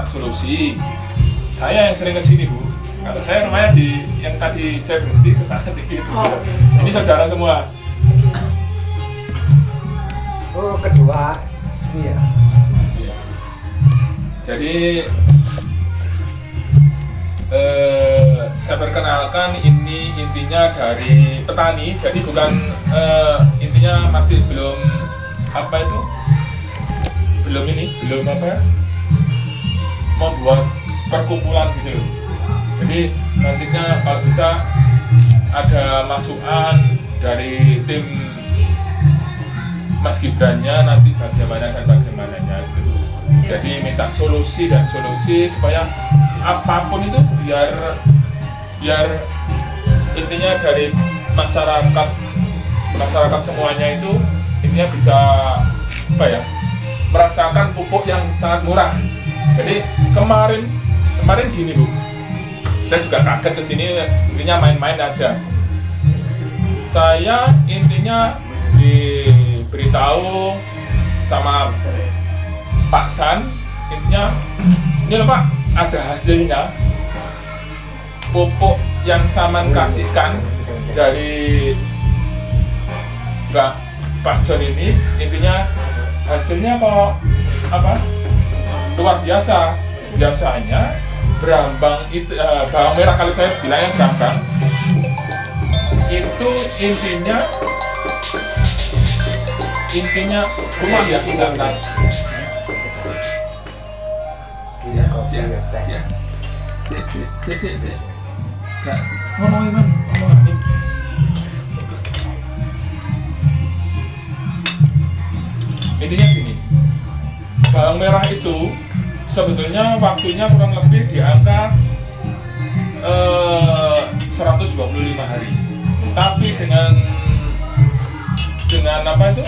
minta solusi. Saya yang sering ke sini, Bu. Kalau saya rumahnya di yang tadi saya berhenti ke sana dikit. Ini saudara semua. Oh, kedua. Iya. Jadi saya perkenalkan, ini intinya dari petani. Jadi bukan intinya masih belum apa itu, belum apa, membuat perkumpulan gitu. Jadi nantinya kalau bisa ada masukan dari tim Mas Gibran-nya nanti bagaimana dan bagaimananya gitu. Jadi minta solusi supaya apapun itu biar intinya dari masyarakat semuanya itu intinya bisa apa ya, merasakan pupuk yang sangat murah. Jadi kemarin gini, Bu, saya juga kaget kesini, intinya main-main aja. Saya intinya diberitahu sama Pak San, intinya ini loh Pak, ada hasilnya pupuk yang Saman kasihkan dari Pak John ini, intinya hasilnya kok apa, luar biasa. Biasanya berambang itu bawang merah, kalau saya bilangnya berambang itu intinya rumah ya, enggak. Ngomongin intinya gini, bawang merah itu sebetulnya waktunya kurang lebih di angka 125 hari. Tapi dengan apa itu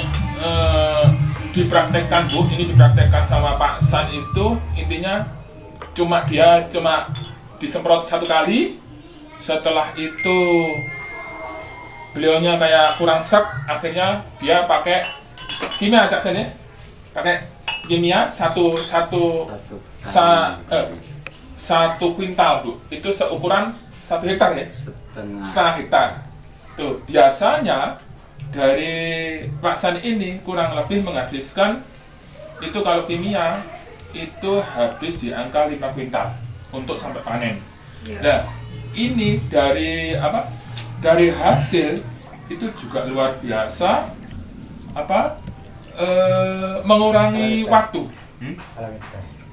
dipraktekkan, Bu, ini dipraktekkan sama Pak San itu, intinya cuma disemprot 1 kali. Setelah itu beliaunya kayak kurang sek, akhirnya dia pakai kimia, Cak Sen ya, pakai kimia satu kuintal, Bu, itu seukuran 1 hektar ya, setengah hektar. Tuh biasanya dari Pak San ini kurang lebih menghabiskan itu, kalau kimia itu habis di angka 5 kuintal untuk sampai panen. Nah, ini dari hasil itu juga luar biasa mengurangi waktu.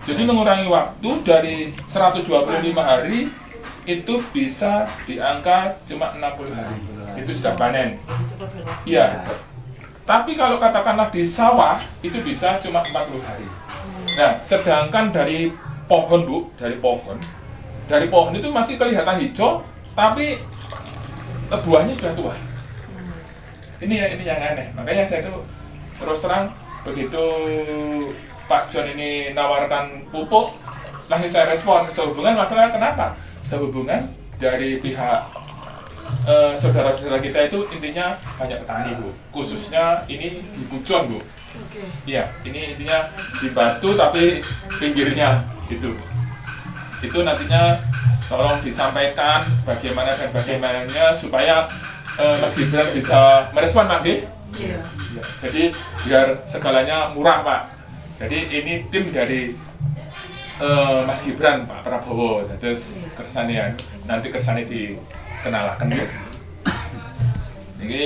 Jadi mengurangi waktu dari 125 hari itu bisa di angka cuma 60 hari. Itu sudah panen. Iya. Tapi kalau katakanlah di sawah itu bisa cuma 40 hari. Nah, sedangkan dari pohon, Bu, dari pohon itu masih kelihatan hijau, tapi buahnya sudah tua. Ini yang aneh. Makanya saya tuh terus terang, begitu Pak John ini nawarkan pupuk, langsung saya respon. Sehubungan masalah kenapa? Sehubungan dari pihak saudara-saudara kita itu intinya banyak petani, Bu. Khususnya ini di Pujon, Bu. Iya, ini intinya di Batu tapi pinggirnya itu. Itu nantinya tolong disampaikan bagaimana dan bagaimananya supaya Mas Gibran bisa merespon nanti. Iya. Jadi biar segalanya murah, Pak. Jadi ini tim dari Mas Gibran, Pak Prabowo, terus kersane nanti kersane dikenalkan ya. Jadi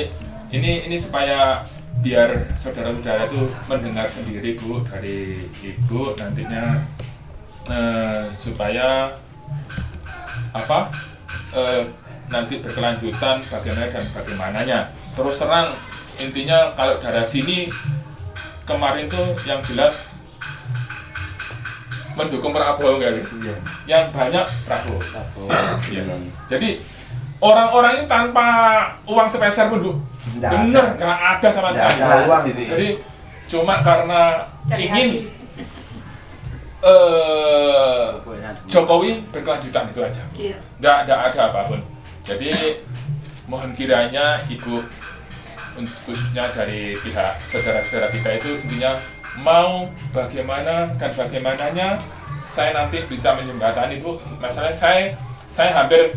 ini supaya biar saudara-saudara itu mendengar sendiri, Bu, dari Ibu nantinya supaya nanti berkelanjutan bagaimana dan bagaimananya. Terus terang intinya kalau dari sini kemarin tuh yang jelas mendukung Prabowo kali. Iya. Yang banyak Prabowo. Ya. Jadi orang-orang ini tanpa uang sepeser pun, Bu. Bener, nggak ada sama sekali. Jadi cuma karena ingin Jokowi berkelanjutan, itu aja. Iya. Nggak ada apapun. Jadi mohon kiranya Ibu, khususnya dari pihak saudara-saudara kita itu intinya mau bagaimana dan bagaimananya saya nanti bisa menjembatani Bu. Masalahnya saya hampir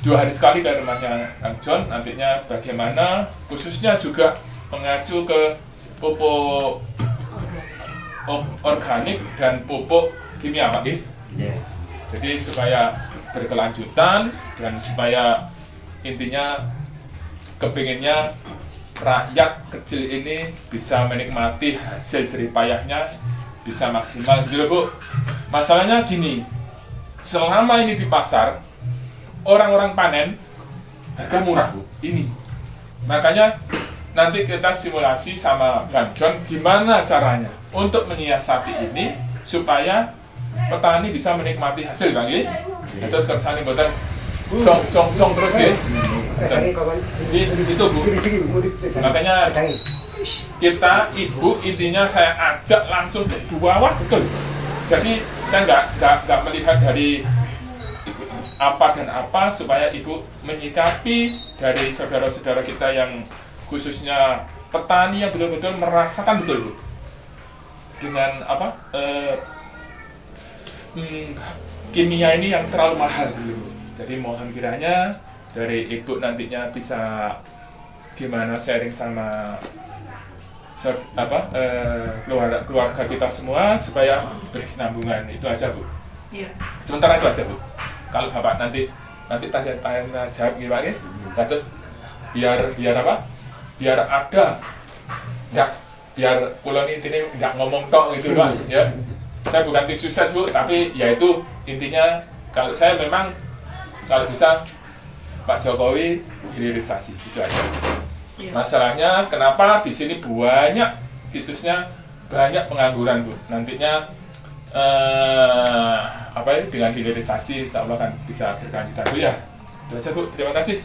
2 hari sekali ke rumahnya Kang John, nantinya bagaimana khususnya juga mengacu ke pupuk organik dan pupuk kimia Pak. Jadi supaya berkelanjutan dan supaya intinya kepinginnya rakyat kecil ini bisa menikmati hasil jerih payahnya bisa maksimal gitu Bu. Masalahnya gini, selama ini di pasar orang-orang panen harga murah Bu. Ini makanya nanti kita simulasi sama Bang John gimana caranya untuk menyiasati ini supaya petani bisa menikmati hasil Bang ya. Terus kersane mboten song terus ya. Itu Bu. Makanya kita ibu intinya saya ajak langsung ke bawah betul. Jadi saya nggak melihat dari apa dan apa supaya ibu menyikapi dari saudara-saudara kita yang khususnya petani yang betul-betul merasakan betul Bu dengan apa kimia ini yang terlalu mahal dulu. Jadi mohon kiranya dari ibu nantinya bisa gimana sharing sama keluarga kita semua supaya berkesinambungan. Itu aja Bu. Iya. Sementara itu aja Bu. Kalau Bapak nanti tanya jawab gimana ya? Terus biar apa? Biar ada biar pulau ini nggak ngomong tok gitu Pak ya. Saya bukan tim sukses Bu, tapi yaitu intinya kalau saya memang kalau bisa Pak Jokowi hilirisasi itu aja. Ya. Masalahnya kenapa di sini banyak khususnya banyak pengangguran Bu. Nantinya dengan hilirisasi insya Allah kan bisa berkelanjutan Bu ya. Itu aja Bu, terima kasih.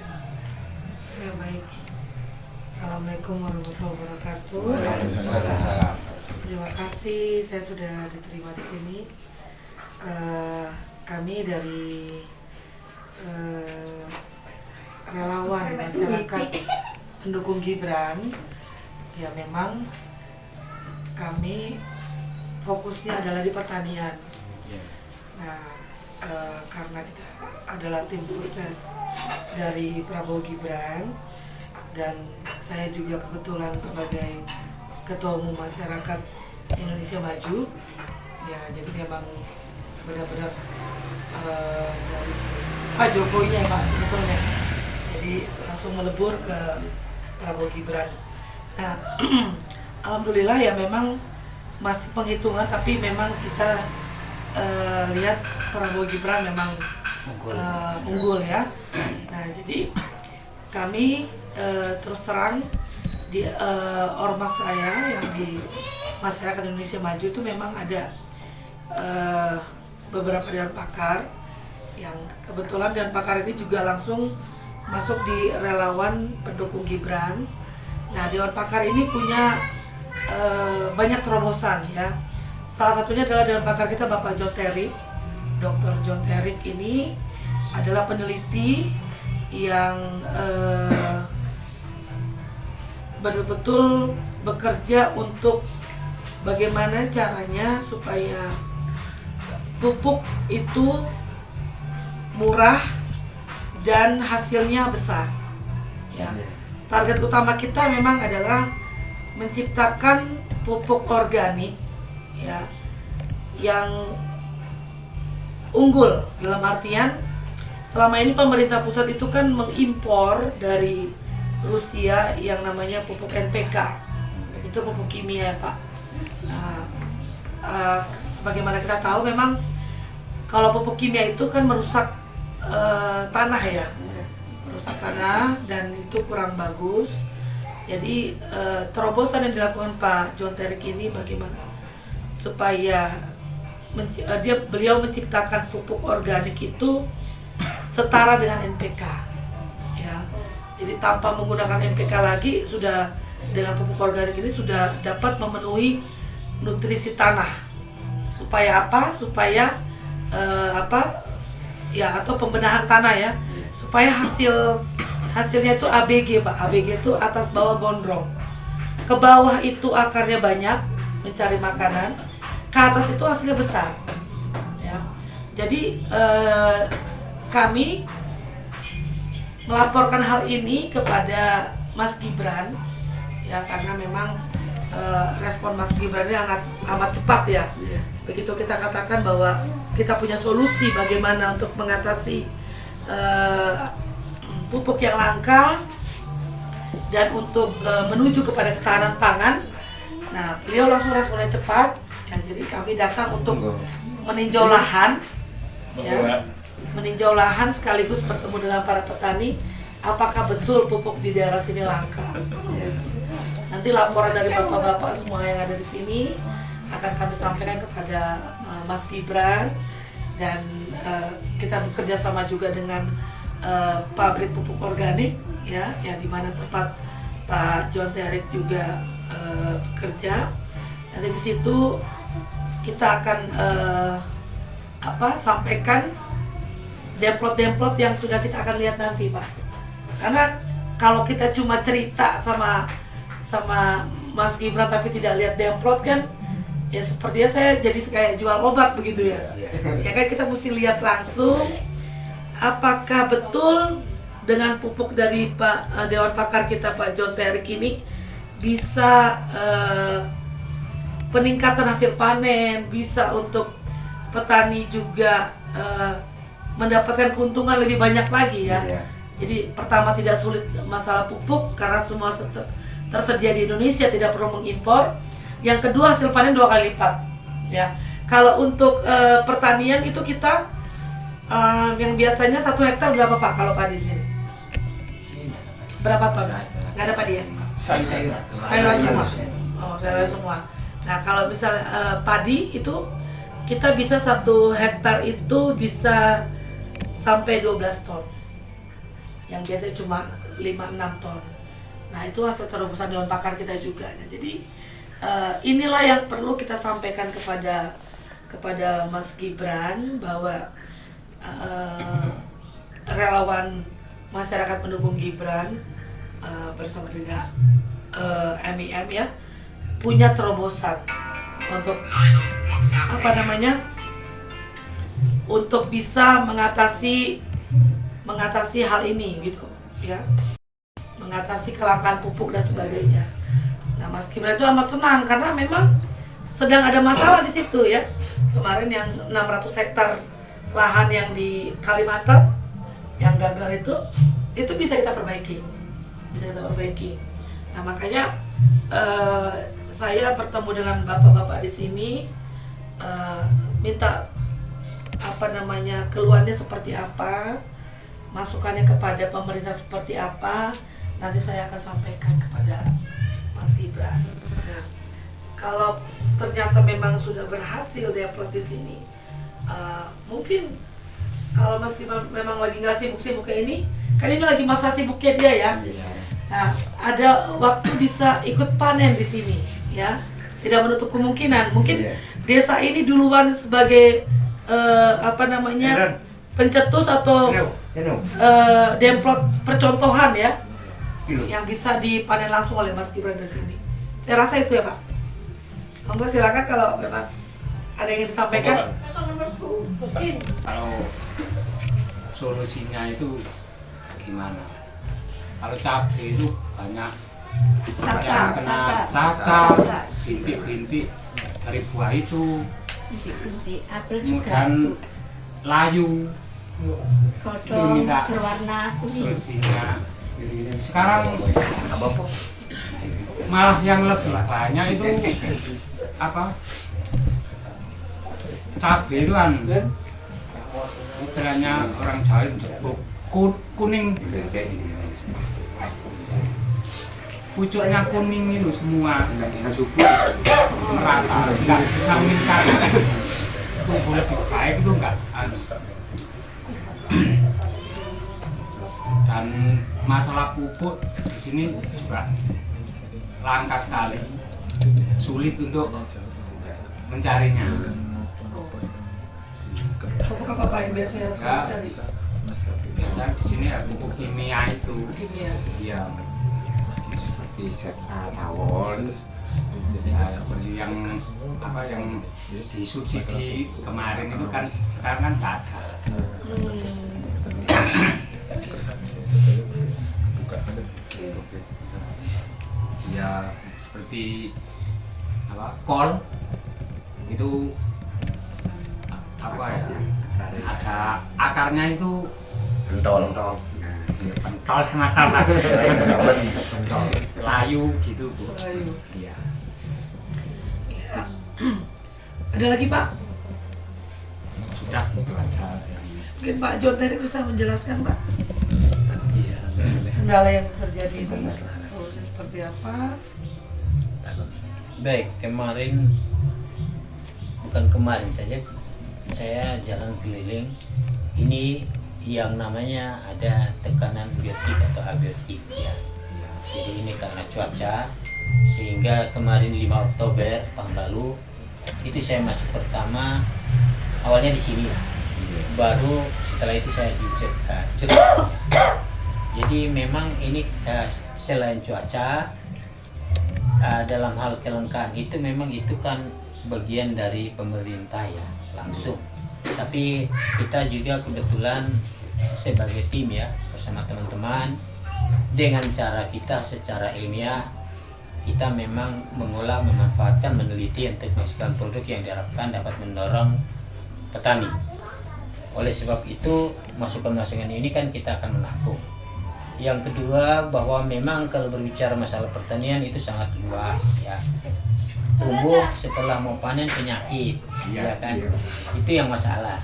Ya baik. Assalamualaikum warahmatullahi wabarakatuh. Waalaikumsalam. Terima kasih saya sudah diterima di sini. Kami dari relawan masyarakat pendukung Gibran, ya memang kami fokusnya adalah di pertanian. Nah, karena kita adalah tim sukses dari Prabowo Gibran dan saya juga kebetulan sebagai Ketua Umum Masyarakat Indonesia Maju, ya jadi memang benar-benar dari Pak Jokowi ya Pak sebetulnya. Jadi langsung melebur ke Prabowo Gibran. Nah, alhamdulillah ya memang masih penghitungan tapi memang kita lihat Prabowo Gibran memang unggul ya. Nah, jadi kami terus terang di ormas saya yang di Masyarakat Indonesia Maju itu memang ada beberapa dewan pakar yang kebetulan dewan pakar ini juga langsung masuk di relawan pendukung Gibran. Nah, dewan pakar ini punya banyak terobosan ya. Salah satunya adalah dewan pakar kita Bapak John Terik. Dr. John Terik ini adalah peneliti yang betul-betul bekerja untuk bagaimana caranya supaya pupuk itu murah dan hasilnya besar. Ya. Target utama kita memang adalah menciptakan pupuk organik ya yang unggul, dalam artian selama ini pemerintah pusat itu kan mengimpor dari Rusia yang namanya pupuk NPK, itu pupuk kimia Pak. Nah, sebagaimana kita tahu memang kalau pupuk kimia itu kan merusak tanah ya, merusak tanah dan itu kurang bagus. Jadi terobosan yang dilakukan Pak John Terik ini bagaimana supaya beliau menciptakan pupuk organik itu setara dengan NPK ya. Jadi tanpa menggunakan NPK lagi sudah dengan pupuk organik ini sudah dapat memenuhi nutrisi tanah. Supaya apa? Supaya atau pembenahan tanah ya. Supaya hasilnya itu ABG Pak. ABG itu atas bawah gondrong. Ke bawah itu akarnya banyak mencari makanan. Ke atas itu hasilnya besar. Jadi kami melaporkan hal ini kepada Mas Gibran ya, karena memang respon Mas Gibran ini amat cepat ya. Begitu kita katakan bahwa kita punya solusi bagaimana untuk mengatasi pupuk yang langka dan untuk menuju kepada ketahanan pangan. Nah, beliau langsung responnya cepat. Ya, jadi kami datang untuk meninjau lahan, ya, meninjau lahan sekaligus bertemu dengan para petani. Apakah betul pupuk di daerah sini langka? Ya. Nanti laporan dari bapak-bapak semua yang ada di sini akan kami sampaikan kepada Mas Gibran, dan kita bekerja sama juga dengan pabrik pupuk organik, ya, yang dimana tempat Pak John Terik juga bekerja. Nanti di situ kita akan sampaikan demplot-demplot yang sudah kita akan lihat nanti, Pak. Karena kalau kita cuma cerita sama Mas Gibran tapi tidak lihat demplot kan, ya sepertinya saya jadi kayak jual obat begitu ya. Ya kan, kita mesti lihat langsung apakah betul dengan pupuk dari Pak Dewan Pakar kita Pak John Terik ini bisa peningkatan hasil panen, bisa untuk petani juga mendapatkan keuntungan lebih banyak lagi ya. Jadi pertama, tidak sulit masalah pupuk karena semua tersedia di Indonesia, tidak perlu mengimpor. Yang kedua, hasil panen 2 kali lipat ya. Kalau untuk pertanian itu kita yang biasanya 1 hektar berapa Pak kalau padi di sini? Berapa ton? Nggak ada padi ya? Sayuran semua. Oh, sayuran semua. Nah, kalau misalnya padi itu kita bisa 1 hektar itu bisa sampai 12 ton. Yang biasanya cuma 5-6 ton. Nah, itu hasil terobosan Dewan Pakar kita juga. Nah, jadi inilah yang perlu kita sampaikan kepada Mas Gibran, bahwa relawan masyarakat pendukung Gibran bersama dengan MIM ya, punya terobosan untuk untuk bisa mengatasi hal ini gitu ya, mengatasi kelangkaan pupuk dan sebagainya. Nah, Mas Gibran itu amat senang karena memang sedang ada masalah di situ ya. Kemarin yang 600 hektar lahan yang di Kalimantan yang gagal itu bisa kita perbaiki, Nah, makanya saya bertemu dengan bapak-bapak di sini, minta keluhannya seperti apa, masukannya kepada pemerintah seperti apa, nanti saya akan sampaikan kepada Mas Gibran. Nah, kalau ternyata memang sudah berhasil diupload di sini, mungkin kalau Mas Gibran memang lagi nggak sibuk-sibuk kayak ini, kan ini lagi masa sibuknya dia ya. Nah, ada waktu bisa ikut panen di sini ya, tidak menutup kemungkinan mungkin desa ini duluan sebagai pencetus atau demplot percontohan ya, yang bisa dipanen langsung oleh Mas Gibran di sini. Saya rasa itu ya Pak. Monggo silakan kalau memang ada yang ingin disampaikan. Kalau solusinya itu gimana? Kalau cabai itu banyak yang kena cacar, bintik-bintik dari buah itu, kemudian layu, itu minta solusinya. Sekarang malah yang lebih banyak itu cabai itu kan istilahnya orang Jawa jebuk kuning, pucuknya kuning itu semua merata, nggak bisa meningkat. Tumbuh lebih baik itu nggak. Dan masalah pupuk di sini juga langka sekali, sulit untuk mencarinya. Pupuk apa yang biasanya suka cari? Biasanya di sini ya pupuk kimia itu. Kimia. Iya. Seperti tawon, Ya, seperti yang disubsidi kemarin itu kan sekarang kan nggak ada. Ya seperti kol itu ada akarnya itu Pentol. pentol masalah, pentol layu gitu Bu. Ayo. Iya. Ya. Ada lagi Pak? Sudah itu aja. Mungkin Pak John tadi bisa menjelaskan Pak Iya. kendala yang terjadi ini, solusi seperti apa? Baik, bukan kemarin saja saya jalan keliling. Ini yang namanya ada tekanan biotik atau abiotik ya. Jadi ini karena cuaca, sehingga kemarin 5 Oktober tahun lalu itu saya masuk pertama awalnya di sini ya. Baru setelah itu saya di Jeruk. Jadi memang ini selain cuaca, dalam hal kelangkaan itu memang itu kan bagian dari pemerintah ya langsung. Tapi kita juga kebetulan sebagai tim ya bersama teman-teman dengan cara kita secara ilmiah kita memang mengolah, memanfaatkan, meneliti untuk menghasilkan produk yang diharapkan dapat mendorong petani. Oleh sebab itu masukan-masukan ini kan kita akan menampung. Yang kedua bahwa memang kalau berbicara masalah pertanian itu sangat luas ya. Tumbuh setelah mau panen penyakit, ya kan? Itu yang masalah.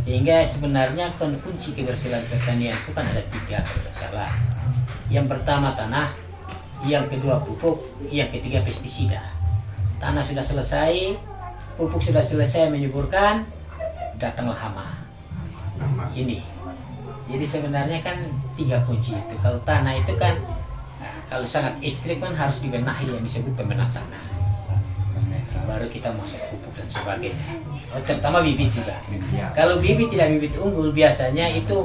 Sehingga sebenarnya kunci keberhasilan pertanian itu kan ada 3 kalau tidak salah. Yang pertama tanah, yang kedua pupuk, yang ketiga pestisida. Tanah sudah selesai, pupuk sudah selesai menyuburkan, datanglah hama. Ini. Jadi sebenarnya kan 3 kunci itu. Kalau tanah itu kan, kalau sangat ekstrim kan harus dibenahi yang disebut pembenah tanah. Baru kita masuk pupuk dan sebagainya. Terutama bibit juga. Kalau bibit tidak bibit unggul biasanya itu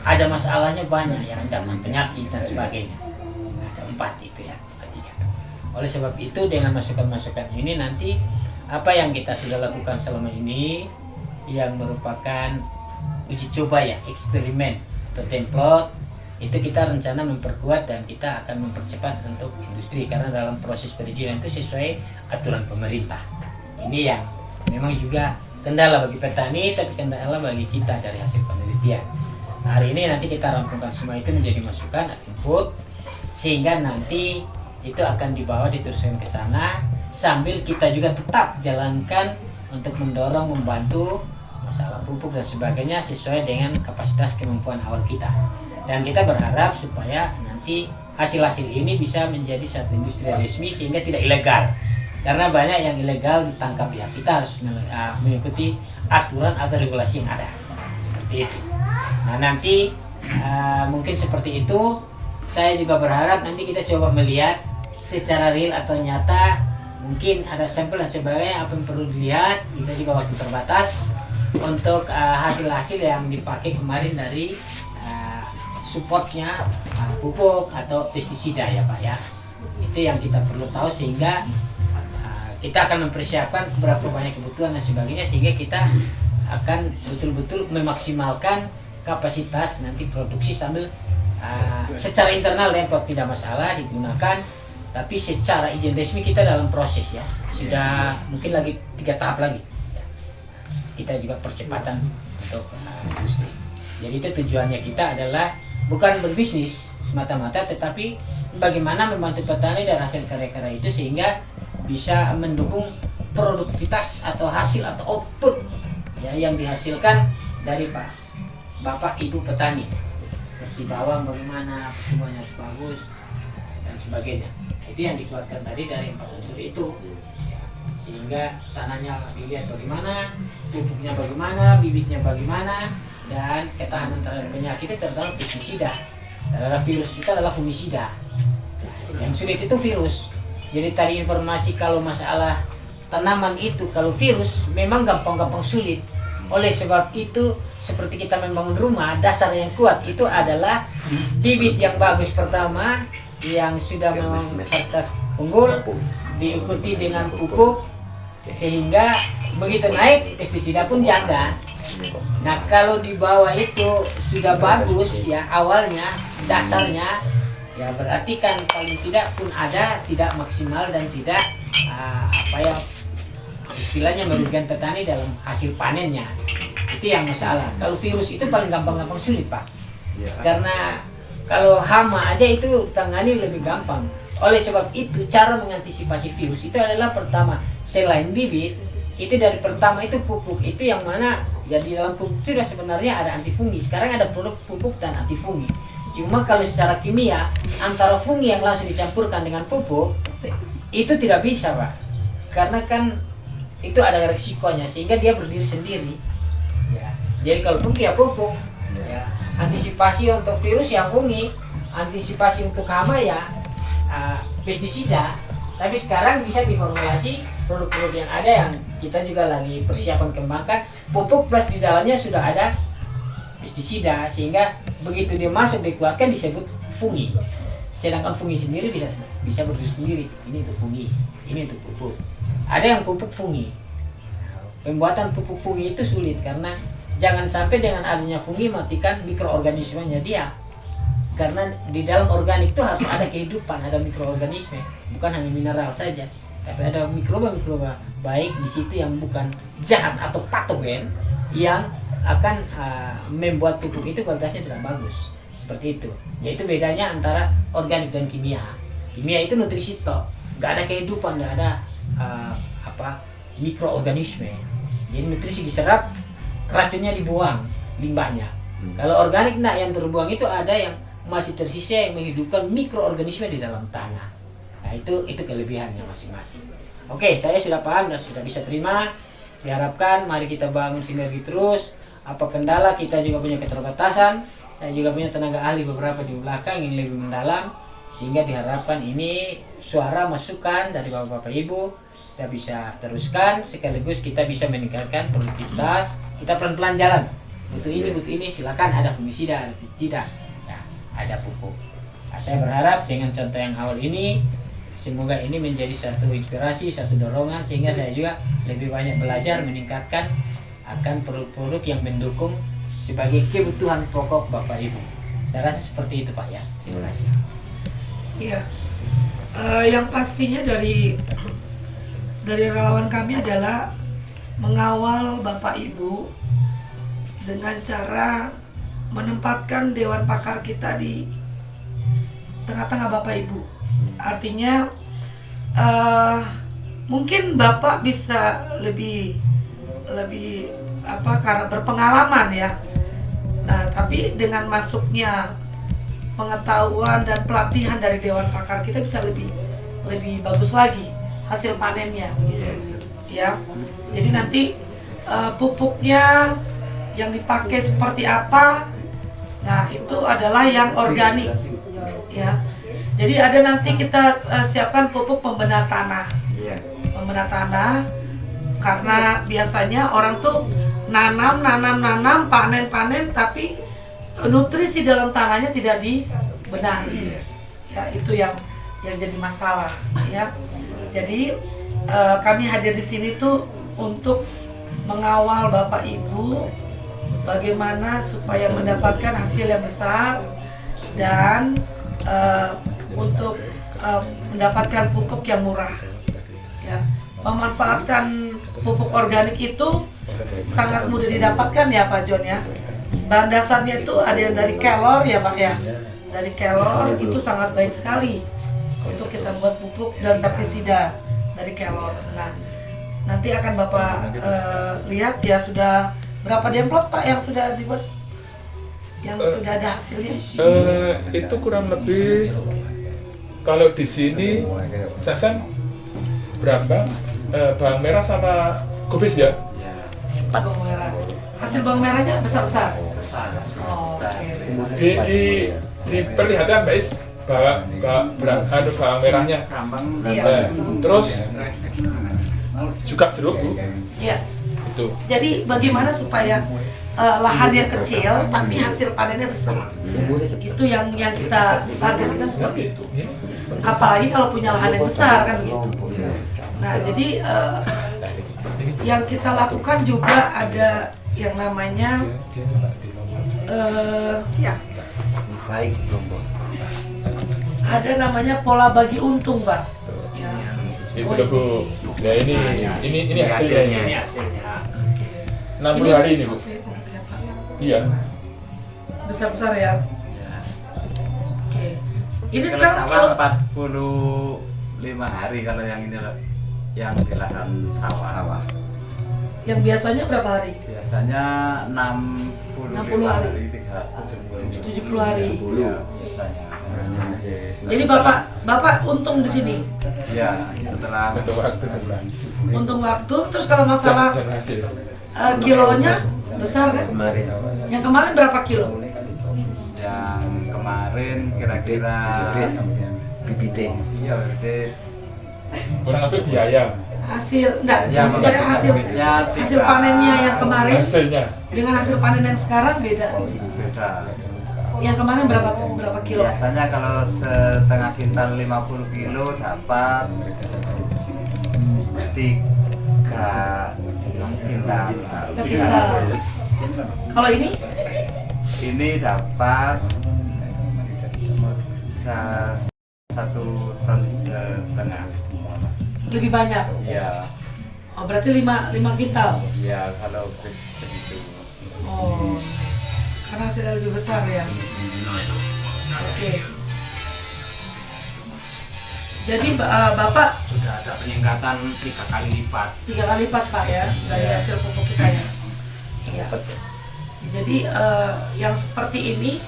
ada masalahnya banyak yang dapat penyakit dan sebagainya. Ada 4 itu ya, 3. Oleh sebab itu dengan masukan-masukan ini nanti apa yang kita sudah lakukan selama ini yang merupakan uji coba ya, eksperimen atau template itu kita rencana memperkuat dan kita akan mempercepat untuk industri karena dalam proses perizinan itu sesuai aturan pemerintah. Ini yang memang juga kendala bagi petani tapi kendala bagi kita dari hasil penelitian. Nah, hari ini nanti kita rampungkan semua itu menjadi masukan input sehingga nanti itu akan dibawa diteruskan ke sana sambil kita juga tetap jalankan untuk mendorong, membantu masalah pupuk dan sebagainya sesuai dengan kapasitas kemampuan awal kita. Dan kita berharap supaya nanti hasil-hasil ini bisa menjadi satu industri resmi sehingga tidak ilegal. Karena banyak yang ilegal ditangkap ya. Kita harus mengikuti aturan atau regulasi yang ada. Seperti itu. Nah nanti mungkin seperti itu. Saya juga berharap nanti kita coba melihat secara real atau nyata. Mungkin ada sampel dan sebagainya apa yang perlu dilihat. Kita juga waktu terbatas untuk hasil-hasil yang dipakai kemarin dari supportnya pupuk atau pestisida ya Pak ya. Itu yang kita perlu tahu sehingga kita akan mempersiapkan berapa banyak kebutuhan dan sebagainya sehingga kita akan betul-betul memaksimalkan kapasitas nanti produksi sambil secara internal import tidak masalah digunakan, tapi secara izin resmi kita dalam proses ya. Sudah mungkin lagi 3 tahap lagi. Kita juga percepatan untuk industri. Jadi itu tujuannya kita adalah bukan berbisnis semata-mata, tetapi bagaimana membantu petani dan hasil karya-karya itu sehingga bisa mendukung produktivitas atau hasil atau output ya, yang dihasilkan dari Bapak Ibu petani. Seperti bawang bagaimana, semuanya harus bagus dan sebagainya. Itu yang dikeluarkan tadi dari 4 unsur itu. Sehingga tanahnya dilihat bagaimana, pupuknya bagaimana, bibitnya bagaimana, dan ketahanan terhadap penyakit terutama pestisida. Adalah virus kita adalah fungisida. Yang sulit itu virus. Jadi tadi informasi kalau masalah tanaman itu kalau virus memang gampang-gampang sulit. Oleh sebab itu seperti kita membangun rumah, dasar yang kuat itu adalah bibit yang bagus pertama, yang sudah memang varietas unggul diikuti dengan pupuk, sehingga begitu naik pestisida pun jaga. Nah kalau di bawah itu sudah bagus ya awalnya dasarnya, ya berarti kan paling tidak pun ada tidak maksimal dan tidak apa ya istilahnya merugikan petani dalam hasil panennya. Itu yang masalah. Kalau virus itu paling gampang sulit Pak, karena kalau hama aja itu tangani lebih gampang. Oleh sebab itu cara mengantisipasi virus itu adalah pertama, selain bibit, itu dari pertama itu pupuk, itu yang mana ya di dalam pupuk itu sudah sebenarnya ada antifungi. Sekarang ada produk pupuk dan antifungi. Cuma kalau secara kimia antara fungi yang langsung dicampurkan dengan pupuk itu tidak bisa Pak, karena kan itu ada resikonya sehingga dia berdiri sendiri. Ya. Jadi kalau fungi ya pupuk, ya. Antisipasi untuk virus ya fungi, antisipasi untuk hama ya pestisida. Tapi sekarang bisa diformulasi produk-produk yang ada yang kita juga lagi persiapan kembangkan, pupuk plus di dalamnya sudah ada pestisida, sehingga begitu dia masuk dikeluarkan disebut fungi. Sedangkan fungi sendiri bisa berdiri sendiri. Ini untuk fungi, ini untuk pupuk. Ada yang pupuk fungi. Pembuatan pupuk fungi itu sulit karena jangan sampai dengan adanya fungi matikan mikroorganismenya dia. Karena di dalam organik itu harus ada kehidupan, ada mikroorganisme, bukan hanya mineral saja, tapi ada mikroba-mikroba baik di situ yang bukan jahat atau patogen yang akan membuat pupuk itu kualitasnya tidak bagus. Seperti itu. Yaitu bedanya antara organik dan kimia. Kimia itu nutrisi tok, nggak ada kehidupan, nggak ada mikroorganisme. Jadi nutrisi diserap, racunnya dibuang, limbahnya. Kalau organik nah yang terbuang itu ada yang masih tersisa yang menghidupkan mikroorganisme di dalam tanah. Nah itu kelebihannya masing-masing. Oke, saya sudah paham dan sudah bisa terima. Diharapkan mari kita bangun sinergi terus. Apa kendala kita juga punya keterbatasan. Saya juga punya tenaga ahli beberapa di belakang yang lebih mendalam, sehingga diharapkan ini suara masukan dari bapak-bapak ibu kita bisa teruskan, sekaligus kita bisa meningkatkan produktivitas. Kita pelan-pelan jalan. Butuh ini, silakan ada fungisida, ada pestisida. Ada pupuk. Nah, saya berharap dengan contoh yang awal ini, semoga ini menjadi satu inspirasi, satu dorongan, sehingga saya juga lebih banyak belajar meningkatkan akan produk-produk yang mendukung sebagai kebutuhan pokok Bapak Ibu. Saya rasa seperti itu Pak ya. Terima kasih. Iya. Yang pastinya dari relawan kami adalah mengawal Bapak Ibu dengan cara menempatkan dewan pakar kita di tengah-tengah Bapak Ibu. Artinya mungkin Bapak bisa lebih karena berpengalaman ya. Nah, tapi dengan masuknya pengetahuan dan pelatihan dari dewan pakar kita bisa lebih bagus lagi hasil panennya gitu. Ya. Jadi nanti pupuknya yang dipakai seperti apa. Nah, itu adalah yang organik, ya. Jadi ada nanti kita siapkan pupuk pembenar tanah, karena biasanya orang tuh nanam, panen, tapi nutrisi dalam tanahnya tidak dibenahi. Ya, itu yang jadi masalah, ya. Jadi kami hadir di sini tuh untuk mengawal Bapak Ibu bagaimana supaya mendapatkan hasil yang besar dan untuk mendapatkan pupuk yang murah. Ya, memanfaatkan pupuk organik itu sangat mudah didapatkan ya Pak John ya. Bahan dasarnya itu ada yang dari kelor ya Pak ya. Dari kelor itu sangat baik sekali untuk kita buat pupuk dan pestisida dari kelor. Nah, nanti akan Bapak lihat ya sudah berapa demplot Pak yang sudah dibuat, yang sudah ada hasilnya? Itu kurang lebih kalau di sini Casan berapa? Bawang merah sama kubis ya? Bawang merah. Hasil bawang merahnya besar-besar. Oh, okay. Diperlihatkan Mbak Is bawang merahnya. Iya. Terus juga jeruk Bu. Iya. Betul. Jadi bagaimana supaya lahannya kecil tapi hasil panennya besar? Itu yang kita targetkan seperti itu. Apalagi kalau punya lahan yang besar kan gitu. Nah jadi yang kita lakukan juga ada yang namanya Baik, Lombok. ada namanya pola bagi untung, Pak. Ya. Itu loh Bu. Ya ini hasilnya. Ini hasilnya. 60 hari ini Bu. Iya. Besar-besar ya. Ya. Oke. Ini Kalau sekarang sawah kilo 45 hari kalau yang ini loh, yang di lahan sawah. yang biasanya berapa hari? Biasanya 60 hari. 70 hari. Ya, biasanya. Jadi Bapak untung di sini. Ya, setelah Bentuk waktu kan. Untung waktu, terus kalau masalah Dan hasil. kilonya besar kan? Kemarin. Yang kemarin berapa kilo? yang kemarin kira-kira bibit. iya berarti Kurang lebih biaya. Hasil enggak, Ya, maksudnya hasil panennya yang kemarin Hasilnya. dengan hasil panen yang sekarang beda. beda. Yang kemarin berapa kilo? Biasanya kalau setengah kintal 50 kilo dapat 3 kintal. 3 kintal. Kalau ini Ini dapat 1,5 ton. lebih banyak. Iya, Oh, berarti 5 kintal. iya kalau begitu. Oh. Karena hasilnya lebih besar ya. Oke. Jadi Bapak Sudah ada peningkatan 3 kali lipat. 3 kali lipat Pak ya dari hasil pupuk kita ya. Ya. Jadi yang seperti ini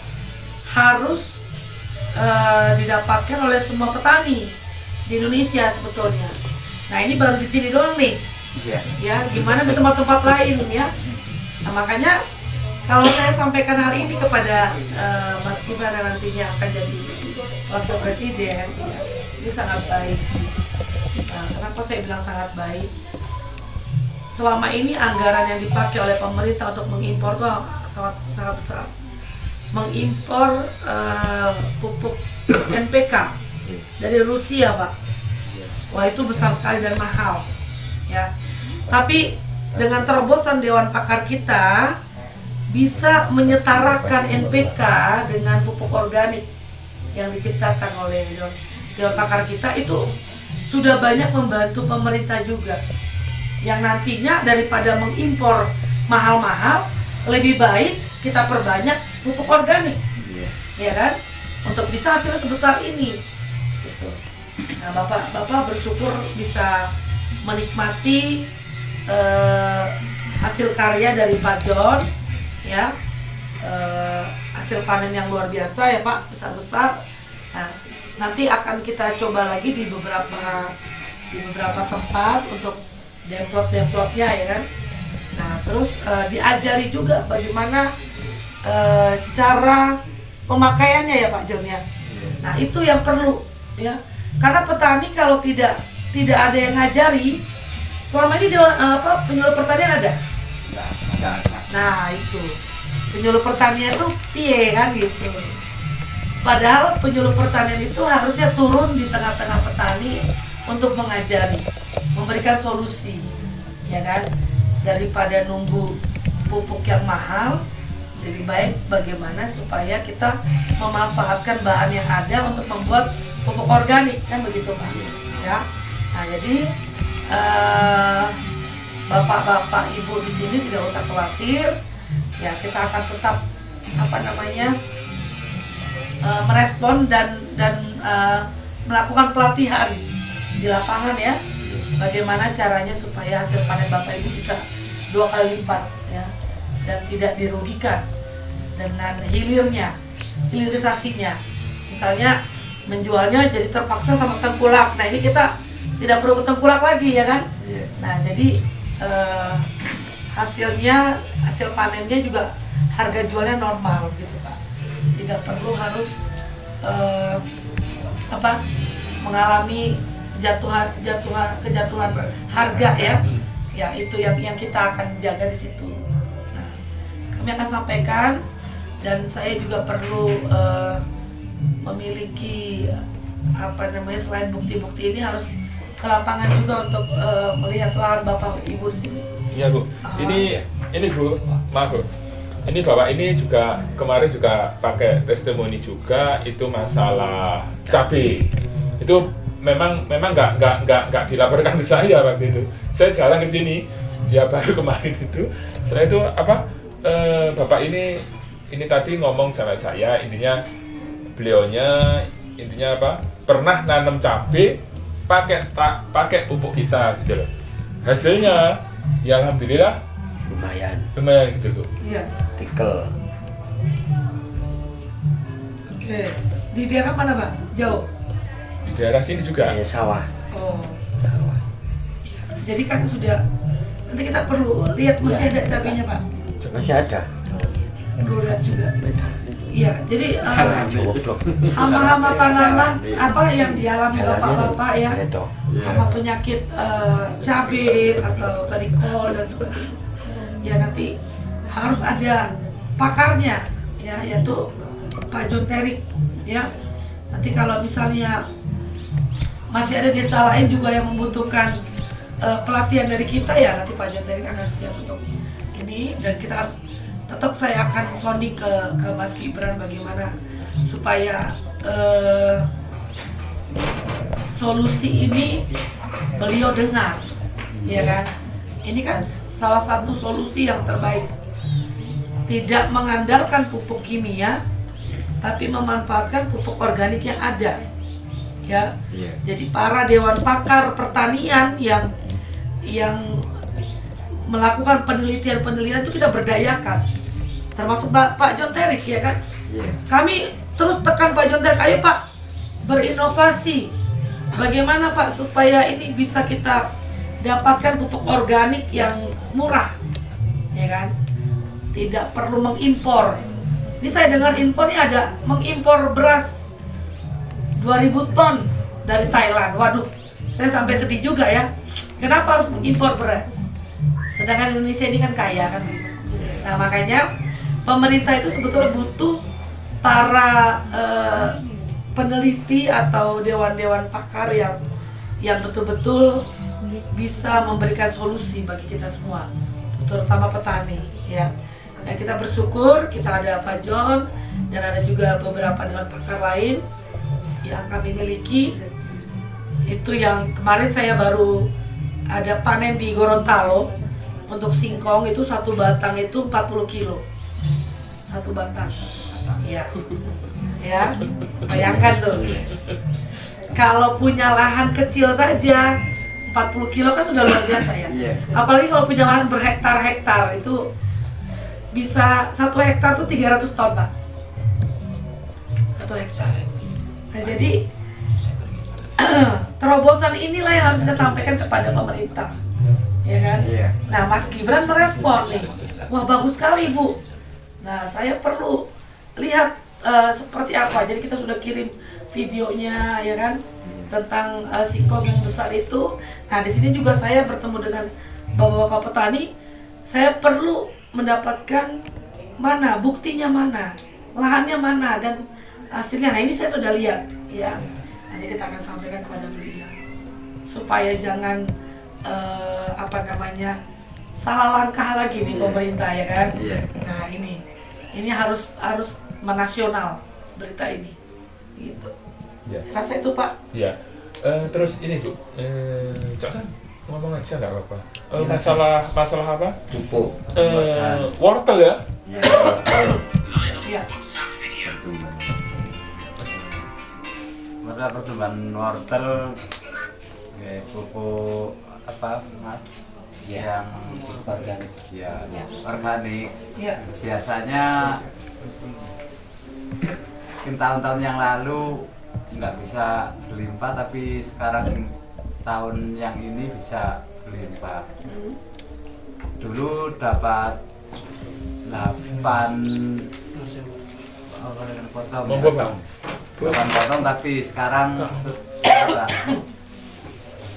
harus didapatkan oleh semua petani di Indonesia sebetulnya. Nah ini baru di sini doang nih, Iya. ya gimana di tempat-tempat lain ya. Nah makanya kalau saya sampaikan hal ini kepada Mas Gibran yang nantinya akan jadi wakil presiden, ya, ini sangat baik. Nah, kenapa saya bilang sangat baik? Selama ini anggaran yang dipakai oleh pemerintah untuk mengimpor itu sangat besar. Mengimpor pupuk NPK dari Rusia, Pak. Wah, itu besar sekali dan mahal. Ya. Tapi dengan terobosan Dewan Pakar kita bisa menyetarakan NPK dengan pupuk organik yang diciptakan oleh Dewan Pakar kita, itu sudah banyak membantu pemerintah juga. Yang nantinya daripada mengimpor mahal-mahal, lebih baik kita perbanyak pupuk organik, ya kan? Untuk bisa hasilnya sebesar ini. Gitu. Nah, Bapak bersyukur bisa menikmati hasil karya dari Pak John, ya, hasil panen yang luar biasa ya Pak, besar-besar. Nah, nanti akan kita coba lagi di beberapa tempat untuk demplot-demplotnya ya kan. Nah terus diajari juga bagaimana cara pemakaiannya ya Pak John ya. Nah itu yang perlu ya, karena petani kalau tidak ada yang ngajari, selama ini penyuluh pertanian ada? Nah itu penyuluh pertanian itu piye kan gitu. Padahal penyuluh pertanian itu harusnya turun di tengah-tengah petani untuk mengajari, memberikan solusi, ya kan? Daripada nunggu pupuk yang mahal, lebih baik bagaimana supaya kita memanfaatkan bahan yang ada untuk membuat pupuk organik, kan begitu Pak? Ya. Nah jadi bapak-bapak ibu di sini tidak usah khawatir, ya kita akan tetap merespon dan melakukan pelatihan di lapangan ya, bagaimana caranya supaya hasil panen Bapak Ibu bisa 2 kali lipat ya, dan tidak dirugikan dengan hilirisasinya. Misalnya menjualnya jadi terpaksa sama tengkulak. Nah ini kita tidak perlu ke tengkulak lagi ya kan. Nah jadi hasil panennya juga harga jualnya normal gitu Pak. Tidak perlu harus mengalami kejatuhan harga ya, Ya itu yang kita akan jaga di situ. Nah, kami akan sampaikan, dan saya juga perlu memiliki selain bukti-bukti ini harus ke lapangan juga untuk melihat lahan Bapak Ibu di sini. Iya Bu, ini Bu, maaf Bu. Ini Bapak ini juga kemarin juga pakai testimoni juga itu masalah cabai. Itu memang nggak dilaporkan ke saya waktu itu. Saya jarang ke sini. Ya baru kemarin itu. Setelah itu Bapak ini tadi ngomong sama saya, intinya beliaunya pernah nanam cabai pakai pupuk kita gitu loh. Hasilnya ya alhamdulillah lumayan gitu Bu. Iya. Tikel. Oke. Di daerah mana Pak? Jauh? Di daerah sini juga. Ya, sawah. Oh. Sawah. Jadi kan sudah, nanti kita perlu lihat masih ada cabenya Pak. Masih ada. Perlu lihat juga. Iya, jadi Goblok. hama-hama tanaman apa yang dialami bapak-bapak ya, Itu. hama penyakit cabai atau tadi kol dan sebagainya. Ya nanti harus ada pakarnya, ya yaitu Pak John Terik, ya. Nanti kalau misalnya masih ada desa lain juga yang membutuhkan pelatihan dari kita, ya nanti Pak John Terik akan siap untuk ini, dan kita harus tetap, saya akan sounding ke Mas Gibran bagaimana supaya solusi ini beliau dengar, ya kan? Ini kan salah satu solusi yang terbaik. Tidak mengandalkan pupuk kimia, tapi memanfaatkan pupuk organik yang ada. Ya. Jadi para dewan pakar pertanian yang melakukan penelitian itu kita berdayakan. Termasuk Pak John Terik, ya kan? Kami terus tekan Pak John Terik, ayo Pak, berinovasi. Bagaimana Pak supaya ini bisa kita dapatkan pupuk organik yang murah, ya kan? Tidak perlu mengimpor. Ini saya dengar info nih ada mengimpor beras 2000 ton dari Thailand. Waduh, saya sampai sedih juga ya. Kenapa harus mengimpor beras? Sedangkan Indonesia ini kan kaya kan. Nah makanya pemerintah itu sebetulnya butuh para peneliti atau dewan-dewan pakar yang betul-betul bisa memberikan solusi bagi kita semua, terutama petani, ya. Nah, kita bersyukur kita ada Pak John dan ada juga beberapa dewan pakar lain yang kami miliki. Itu yang kemarin saya baru ada panen di Gorontalo untuk singkong, itu satu batang itu 40 kilo. Satu batang. Ya. Ya. Bayangkan tuh. Kalau punya lahan kecil saja 40 kilo kan sudah luar biasa ya. Apalagi kalau punya lahan berhektar-hektar, itu bisa 1 hektar tuh 300 ton Pak. 1 hektar. Nah jadi terobosan inilah yang harus kita sampaikan kepada pemerintah, ya kan? Nah Mas Gibran merespon nih, wah bagus sekali Bu. Nah saya perlu lihat seperti apa. Jadi kita sudah kirim videonya, ya kan, tentang singkong yang besar itu. Nah di sini juga saya bertemu dengan bapak-bapak petani. Saya perlu mendapatkan mana buktinya, mana lahannya, mana dan hasilnya. Nah ini saya sudah lihat, ya. Nanti kita akan sampaikan kepada beliau supaya jangan salah langkah lagi di pemerintah, ya kan. Nah ini harus menasional berita ini, gitu. Saya rasa itu Pak. Ya. Terus ini Bu, Cak San ngomong aja nggak apa-apa. Masalah apa? Pupuk. Wortel ya? Iya. Masalah pertumbuhan wortel, pupuk apa Mas? Yang organik. Ya, organik. Iya. Biasanya mungkin tahun-tahun yang lalu nggak bisa berlimpah, tapi sekarang tahun yang ini bisa berlimpah. Dulu dapat 8 potong, Monggo Bang. 8 potong, tapi sekarang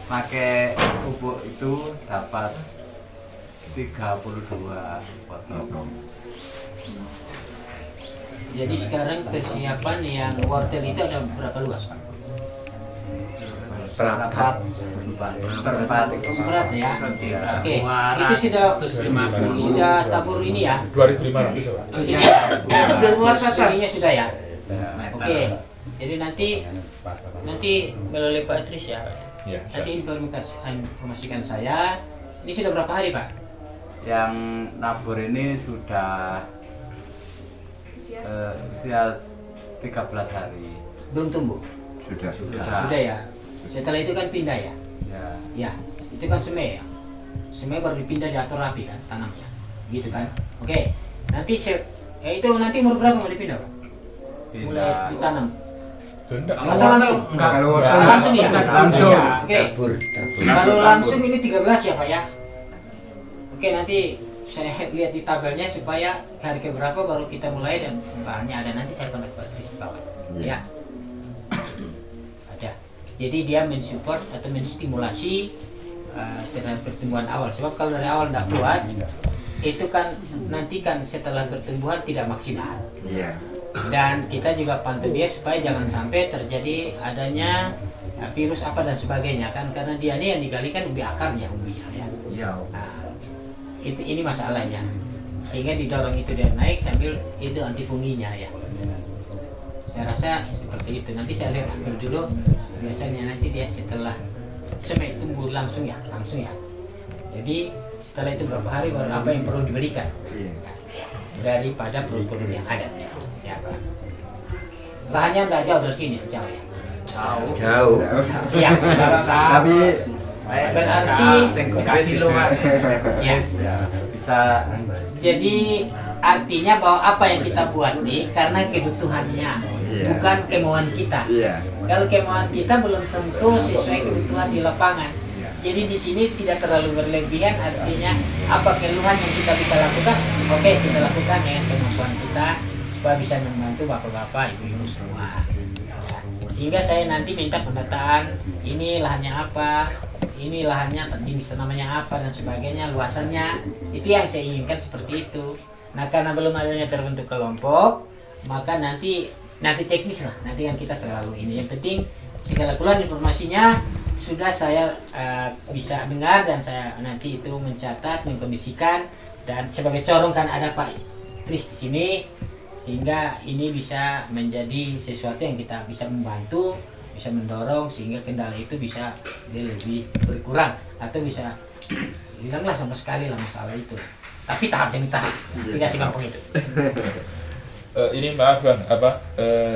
pakai pupuk itu dapat 32 potong. Jadi sekarang persiapan yang wortel itu ada berapa luas, Pak? Perempat. Seberat ya. Iya. Oke. Itu sudah tabur ini ya. 2.500 ya, Pak. Oh, jadi Udah luar kata. ininya sudah ya. Ya. Oke. Jadi nanti melalui Pak Tris ya. Iya, Nanti informasikan saya. Ini sudah berapa hari, Pak? Yang nabur ini sudah usia 13 hari. Belum tumbuh. Sudah. Sudah ya. Setelah itu kan pindah ya. Ya. Ya, itu kan semai ya. Semai baru dipindah diatur rapi kan tanamnya. Gitu kan. Oke. Nanti itu nanti umur berapa mau dipindah, Pak? Mulai Pindah. ditanam. Enggak. Atau langsung? Kalau Langsung ya? langsung. Oke. Tabur. Kalau langsung ini 13 ya, Pak ya. Oke, nanti saya lihat di tabelnya supaya hari keberapa baru kita mulai dan bahannya ada, nanti saya kontak Pak Tris di bawah. Ya. Ada. Jadi dia mensupport atau menstimulasi terhadap pertumbuhan awal. Sebab kalau dari awal tidak kuat, itu kan nanti kan setelah pertumbuhan tidak maksimal. Iya. Dan kita juga pantau dia supaya jangan sampai terjadi adanya virus apa dan sebagainya kan, karena dia ini yang digali kan akarnya umbinya ya. Iya. Nah, ini masalahnya, sehingga didorong itu dia naik sambil itu antifunginya ya. Saya rasa seperti itu. Nanti saya lihat dulu, biasanya nanti dia setelah semai tumbuh langsung ya. Jadi setelah itu berapa hari baru apa yang perlu diberikan daripada produk yang ada ya, Pak. Bahannya nggak jauh dari sini, jauh ya. Jauh. Iya, Tapi berarti ya. Bisa. Jadi artinya bahwa apa yang kita buat nih karena kebutuhannya, bukan kemauan kita. iya. Kalau kemauan kita belum tentu sesuai kebutuhan di lapangan. Jadi di sini tidak terlalu berlebihan, artinya apa keluhan yang kita bisa lakukan, oke, kita lakukan dengan kemampuan kita supaya bisa membantu bapak-bapak, ibu-ibu semua. Ya. Sehingga saya nanti minta pendataan, ini lahannya apa, ini lahannya jenis tanamannya apa dan sebagainya, luasannya, itu yang saya inginkan seperti itu. Nah karena belum adanya terbentuk kelompok, maka nanti teknis lah, nanti kan kita selalu ini. Yang penting segala keluhan informasinya sudah saya bisa dengar dan saya nanti itu mencatat, mengkondisikan, dan sebagai corong kan ada Pak Tris di sini, sehingga ini bisa menjadi sesuatu yang kita bisa membantu, bisa mendorong sehingga kendala itu bisa lebih berkurang atau bisa hilanglah sama sekali lah masalah itu. Tapi tahap demi tahap, tidak segampang itu. Ini maaf Bang,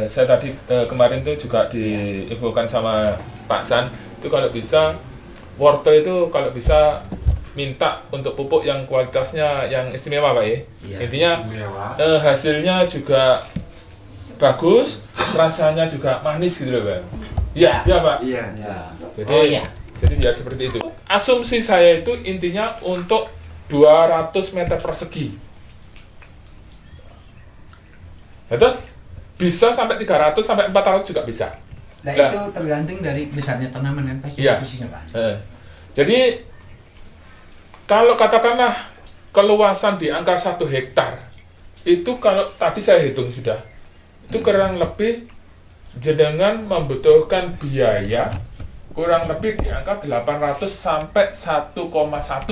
saya tadi kemarin tuh juga diinfokan sama Pak San, itu kalau bisa wortel itu kalau bisa minta untuk pupuk yang kualitasnya yang istimewa Pak ya. Intinya hasilnya juga bagus, rasanya juga manis gitu loh Bang. Iya, iya Pak. Iya. Jadi, Oh iya. jadi biar seperti itu. Asumsi saya itu intinya untuk 200 meter persegi. Nah, terus bisa sampai 300 sampai 400 juga bisa. Nah, Nah. itu tergantung dari besarnya tanaman kan pasti Iya. posisinya Pak. Jadi kalau katakanlah keluasan di angka 1 hektar itu kalau tadi saya hitung sudah itu kurang lebih jenengan membutuhkan biaya kurang lebih di angka 800 sampai 1,1